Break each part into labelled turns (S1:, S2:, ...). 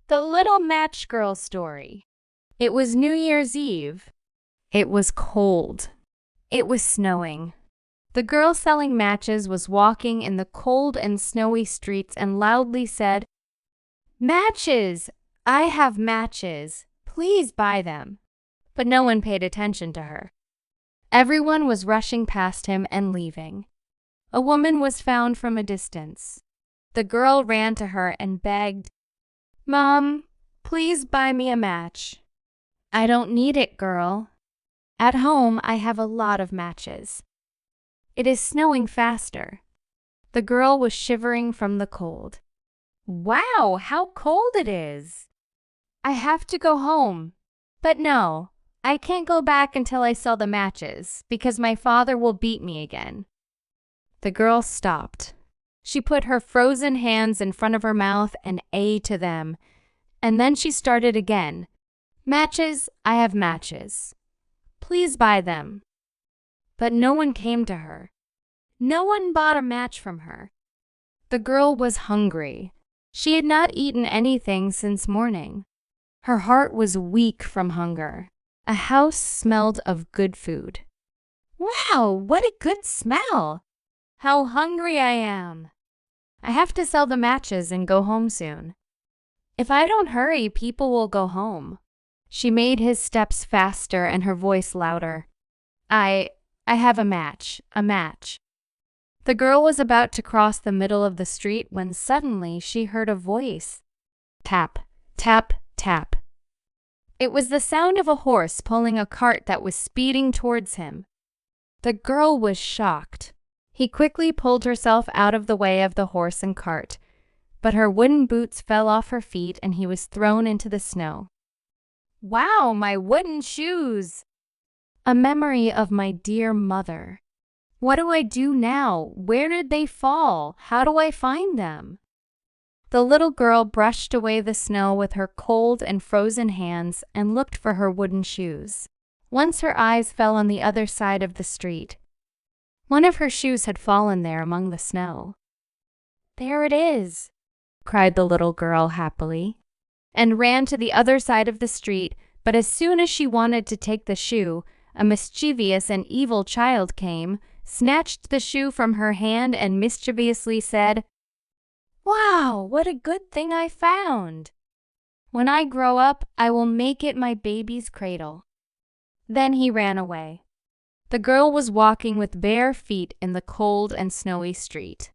S1: The Little Match Girl Story. It was New Year's Eve. It was cold. It was snowing. The girl selling matches was walking in the cold and snowy streets and loudly said, "Matches! I have matches. Please buy them." But no one paid attention to her. Everyone was rushing past him and leaving. A woman was found from a distance. The girl ran to her and begged, "Mom, please buy me a match." "I don't need it, girl. At home, I have a lot of matches." "It is snowing faster." The girl was shivering from the cold. "Wow, how cold it is!" "I have to go home. But no, I can't go back until I sell the matches, because my father will beat me again." The girl stopped. She put her frozen hands in front of her mouth and ate to them, and then she started again. "Matches, I have matches. Please buy them." But no one came to her. No one bought a match from her. The girl was hungry. She had not eaten anything since morning. Her heart was weak from hunger. A house smelled of good food. "Wow, what a good smell! How hungry I am! I have to sell the matches and go home soon. If I don't hurry, people will go home." She made his steps faster and her voice louder. I have a match. The girl was about to cross the middle of the street when suddenly she heard a voice. Tap, tap, tap. It was the sound of a horse pulling a cart that was speeding towards him. The girl was shocked. He quickly pulled herself out of the way of the horse and cart, but her wooden boots fell off her feet and he was thrown into the snow. "Wow, my wooden shoes! A memory of my dear mother. What do I do now? Where did they fall? How do I find them?" The little girl brushed away the snow with her cold and frozen hands and looked for her wooden shoes. Once her eyes fell on the other side of the street. One of her shoes had fallen there among the snow. "There it is!" cried the little girl happily, and ran to the other side of the street, but as soon as she wanted to take the shoe, a mischievous and evil child came, snatched the shoe from her hand and mischievously said, "Wow, what a good thing I found! When I grow up, I will make it my baby's cradle." Then he ran away. The girl was walking with bare feet in the cold and snowy street.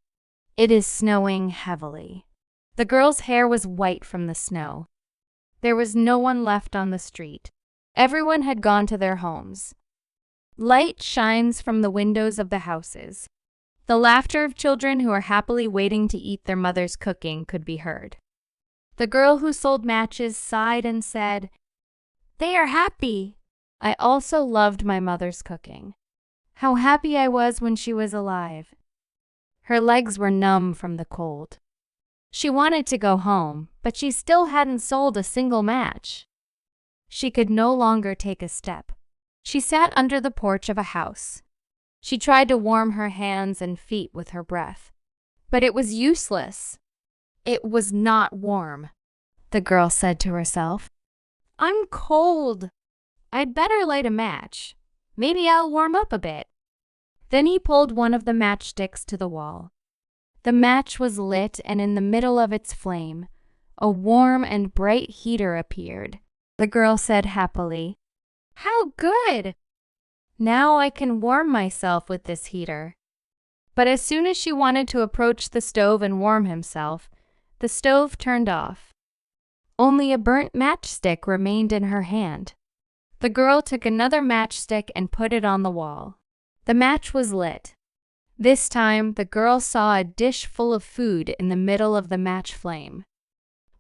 S1: It is snowing heavily. The girl's hair was white from the snow. There was no one left on the street. Everyone had gone to their homes. Light shines from the windows of the houses. The laughter of children who are happily waiting to eat their mother's cooking could be heard. The girl who sold matches sighed and said, "They are happy. I also loved my mother's cooking. How happy I was when she was alive." Her legs were numb from the cold. She wanted to go home, but she still hadn't sold a single match. She could no longer take a step. She sat under the porch of a house. She tried to warm her hands and feet with her breath, but it was useless. It was not warm. The girl said to herself, "I'm cold. I'd better light a match. Maybe I'll warm up a bit." Then he pulled one of the matchsticks to the wall. The match was lit, and in the middle of its flame, a warm and bright heater appeared. The girl said happily, "How good! Now I can warm myself with this heater." But as soon as she wanted to approach the stove and warm himself, the stove turned off. Only a burnt matchstick remained in her hand. The girl took another matchstick and put it on the wall. The match was lit. This time, the girl saw a dish full of food in the middle of the match flame.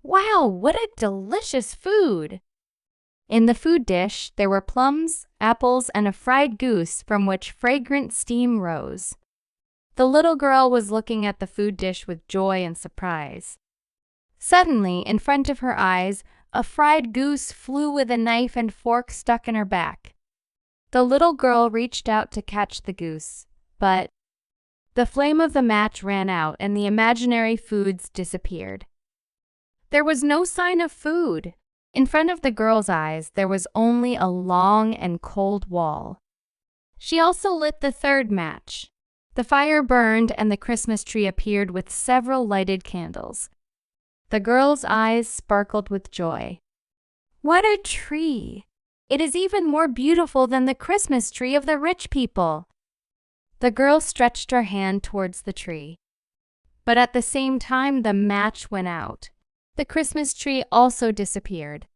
S1: "Wow, what a delicious food!" In the food dish, there were plums, apples, and a fried goose from which fragrant steam rose. The little girl was looking at the food dish with joy and surprise. Suddenly, in front of her eyes, a fried goose flew with a knife and fork stuck in her back. The little girl reached out to catch the goose, but the flame of the match ran out and the imaginary foods disappeared. There was no sign of food. In front of the girl's eyes, there was only a long and cold wall. She also lit the third match. The fire burned and the Christmas tree appeared with several lighted candles. The girl's eyes sparkled with joy. What a tree! It is even more beautiful than the Christmas tree of the rich people. The girl stretched her hand towards the tree. But at the same time, the match went out. The Christmas tree also disappeared.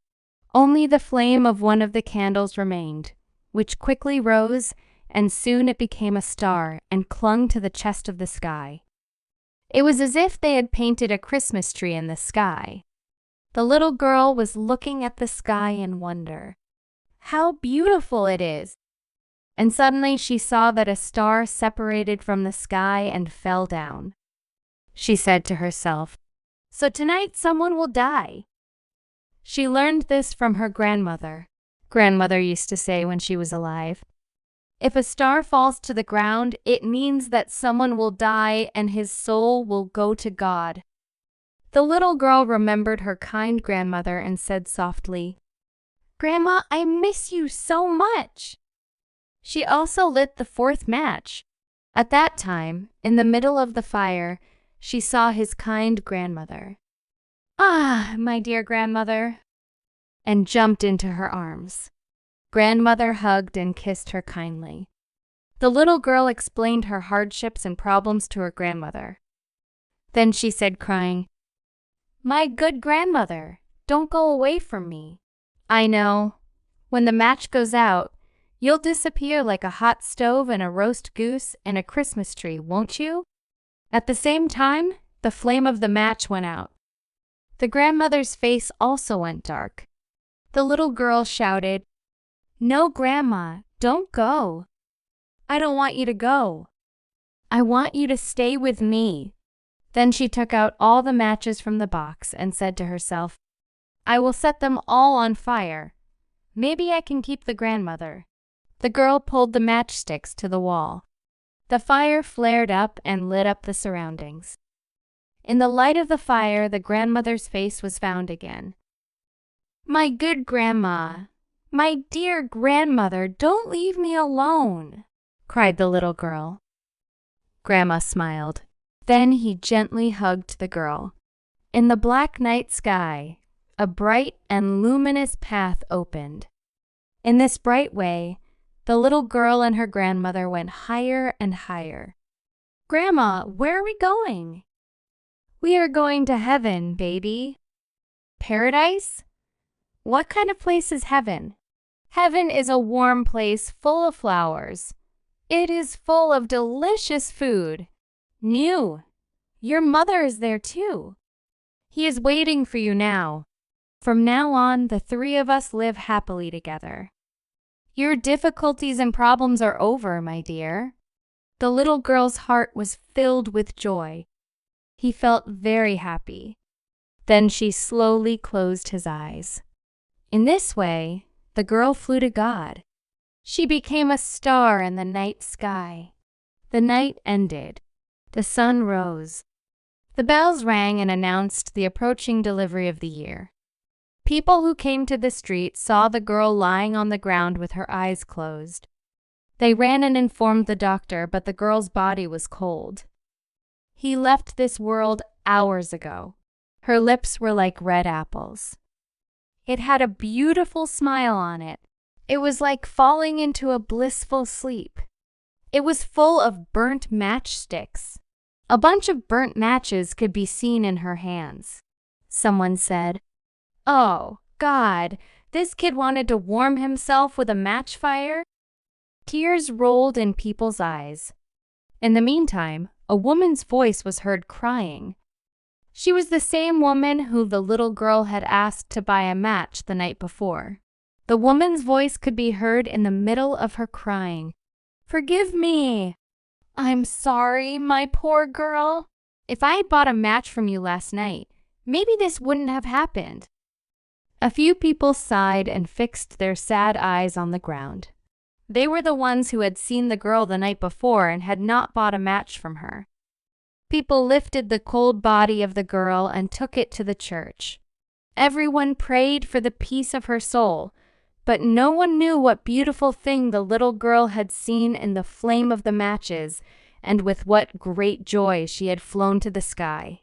S1: Only the flame of one of the candles remained, which quickly rose, and soon it became a star and clung to the chest of the sky. It was as if they had painted a Christmas tree in the sky. The little girl was looking at the sky in wonder. How beautiful it is! And suddenly she saw that a star separated from the sky and fell down. She said to herself, "So tonight someone will die." She learned this from her grandmother. Grandmother used to say when she was alive, "If a star falls to the ground, it means that someone will die and his soul will go to God." The little girl remembered her kind grandmother and said softly, "Grandma, I miss you so much." She also lit the fourth match. At that time, in the middle of the fire, she saw his kind grandmother. "Ah, my dear grandmother," and jumped into her arms. Grandmother hugged and kissed her kindly. The little girl explained her hardships and problems to her grandmother. Then she said, crying, "My good grandmother, don't go away from me. I know, when the match goes out, you'll disappear like a hot stove and a roast goose and a Christmas tree, won't you?" At the same time, the flame of the match went out. The grandmother's face also went dark. The little girl shouted, "No, Grandma, don't go. I don't want you to go. I want you to stay with me." Then she took out all the matches from the box and said to herself, "I will set them all on fire. Maybe I can keep the grandmother." The girl pulled the matchsticks to the wall. The fire flared up and lit up the surroundings. In the light of the fire, the grandmother's face was found again. "My good grandma, my dear grandmother, don't leave me alone," cried the little girl. Grandma smiled. Then he gently hugged the girl. In the black night sky, a bright and luminous path opened. In this bright way, the little girl and her grandmother went higher and higher. "Grandma, where are we going?" "We are going to heaven, baby." "Paradise? What kind of place is heaven?" "Heaven is a warm place full of flowers. It is full of delicious food. New. Your mother is there too. He is waiting for you now. From now on, the three of us live happily together. Your difficulties and problems are over, my dear." The little girl's heart was filled with joy. He felt very happy. Then she slowly closed his eyes. In this way, the girl flew to God. She became a star in the night sky. The night ended. The sun rose. The bells rang and announced the approaching delivery of the year. People who came to the street saw the girl lying on the ground with her eyes closed. They ran and informed the doctor, but the girl's body was cold. He left this world hours ago. Her lips were like red apples. It had a beautiful smile on it. It was like falling into a blissful sleep. It was full of burnt matchsticks. A bunch of burnt matches could be seen in her hands. Someone said, "Oh, God, this kid wanted to warm himself with a match fire?" Tears rolled in people's eyes. In the meantime, a woman's voice was heard crying. She was the same woman who the little girl had asked to buy a match the night before. The woman's voice could be heard in the middle of her crying. "Forgive me. I'm sorry, my poor girl. If I had bought a match from you last night, maybe this wouldn't have happened." A few people sighed and fixed their sad eyes on the ground. They were the ones who had seen the girl the night before and had not bought a match from her. People lifted the cold body of the girl and took it to the church. Everyone prayed for the peace of her soul, but no one knew what beautiful thing the little girl had seen in the flame of the matches, and with what great joy she had flown to the sky.